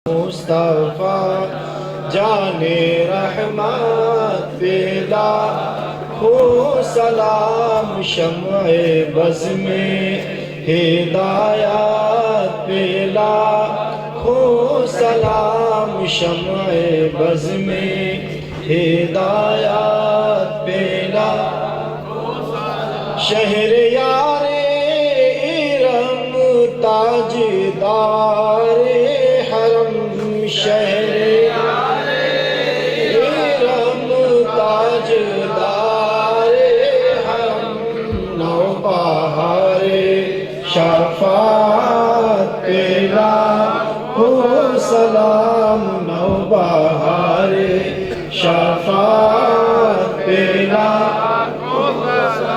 مصطفیٰ جان رحمت پیلا ہو سلام شمع بز میں ہدایت پیلا ہو سلام شمع بز میں ہدایت پیلا شہر یار ارم تاجدار حرم شہر یار ارم تاجدار حرم نوبہار شفاعت پیلا ہو سلام نوبہار شفاعت پیلا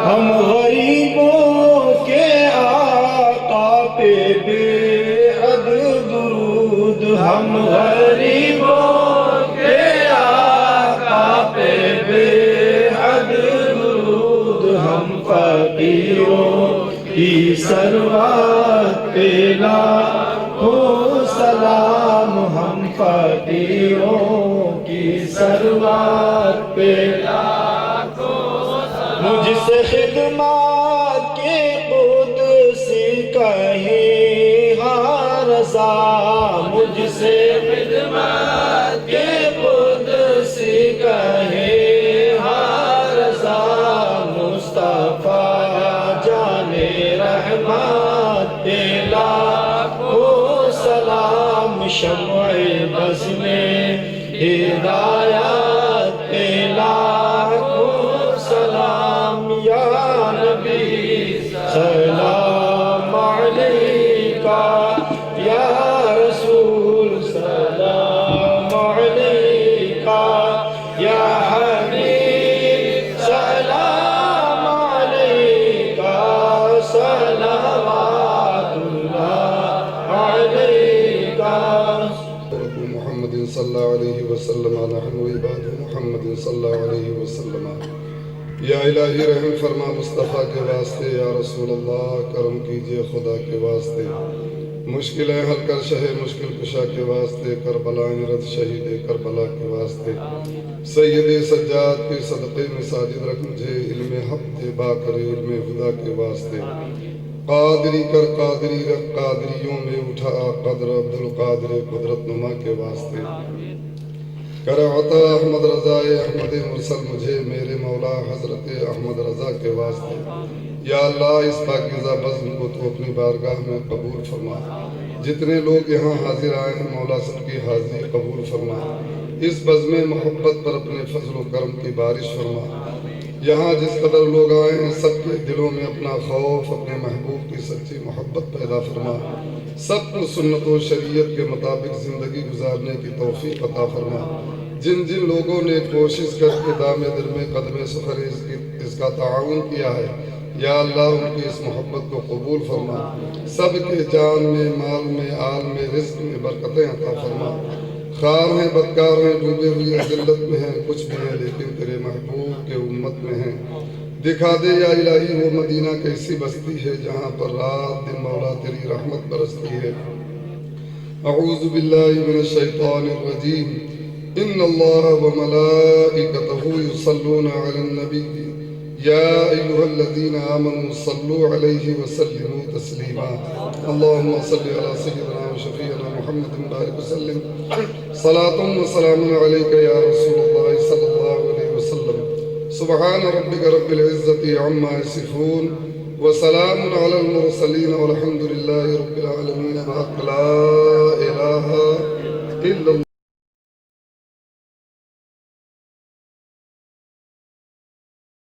ہم غریبوں کے آقا پہ بے حد درود ہم غریبوں کے آقا پہ بے حد درود ہم فقیروں کی ثروت پہ لاکھو سلام ہم فقیروں کی ثروت پہ مجھ سے خدمات کے قدسی کہیں ہاں رضا مجھ سے خدمات کے قدسی کہیں ہاں رضا مصطفیٰ جان رحمت پیلا ہو سلام شمع بز میں ہدایت پیلا سلام یا نبی سلام علیکہ یا رسول سلام علیکہ یا حبیب سلام علیکہ صلوات اللہ علیکہ محمد صلی اللہ علیہ وسلم نحن عباد محمد صلی اللہ علیہ وسلم یا الہی رحم فرما مصطفیٰ کے واسطے یا رسول اللہ کرم کیجئے خدا کے واسطے مشکلیں حل کر شہ مشکل کشا کے واسطے کربلائیں رد شہید کربلا کے واسطے سید سجاد کے صدقے میں ساجد رکھ مجھے علم حق با کر علم خدا کے واسطے قادری کر قادری رکھ قادریوں میں اٹھا قدر عبدالقادر قدرت نما کے واسطے کر عطا احمد رضا احمد مرسل مجھے میرے مولا حضرت احمد رضا کے واسطے یا اللہ اس پاکیزہ بزم کو تو اپنی بارگاہ میں قبول فرما جتنے لوگ یہاں حاضر آئے ہیں مولا سب کی حاضری قبول فرما اس بزم محبت پر اپنے فضل و کرم کی بارش فرما یہاں جس قدر لوگ آئے ہیں سب کے دلوں میں اپنا خوف اپنے محبوب کی سچی محبت پیدا فرما سب کو سنت و شریعت کے مطابق زندگی گزارنے کی توفیق عطا فرما جن جن لوگوں نے کوشش کر کے دام در میں قدم سفر اس کا تعاون کیا ہے یا اللہ ان کی اس محبت کو قبول فرما سب کے جان میں مال میں آل میں رزق میں برکتیں عطا فرما خار ہیں بدکار ہیں ڈوبے ہوئے ذلت میں ہیں کچھ بھی ہیں لیکن تیرے محبوب کے امت میں ہیں دکھا دے یا الہی وہ مدینہ کیسی بستی ہے جہاں پر رات دن مولا تیری رحمت برستی ہے اعوذ باللہ من الشیطان الرجیم ان اللہ وملائکتہ یصلون علی النبی یا ایہا الذین آمنوا صلوا علیہ وسلموا تسلیما اللہم صلی علی سیدنا و شفیعنا محمد بارک وسلم صلاة و سلام علیکہ یا رسول اللہ صلی اللہ علیہ وسلم سبحان ربک رب العزت عما یصفون وسلام علی المرسلین والحمد للہ رب العالمین لا الہ الا اللہ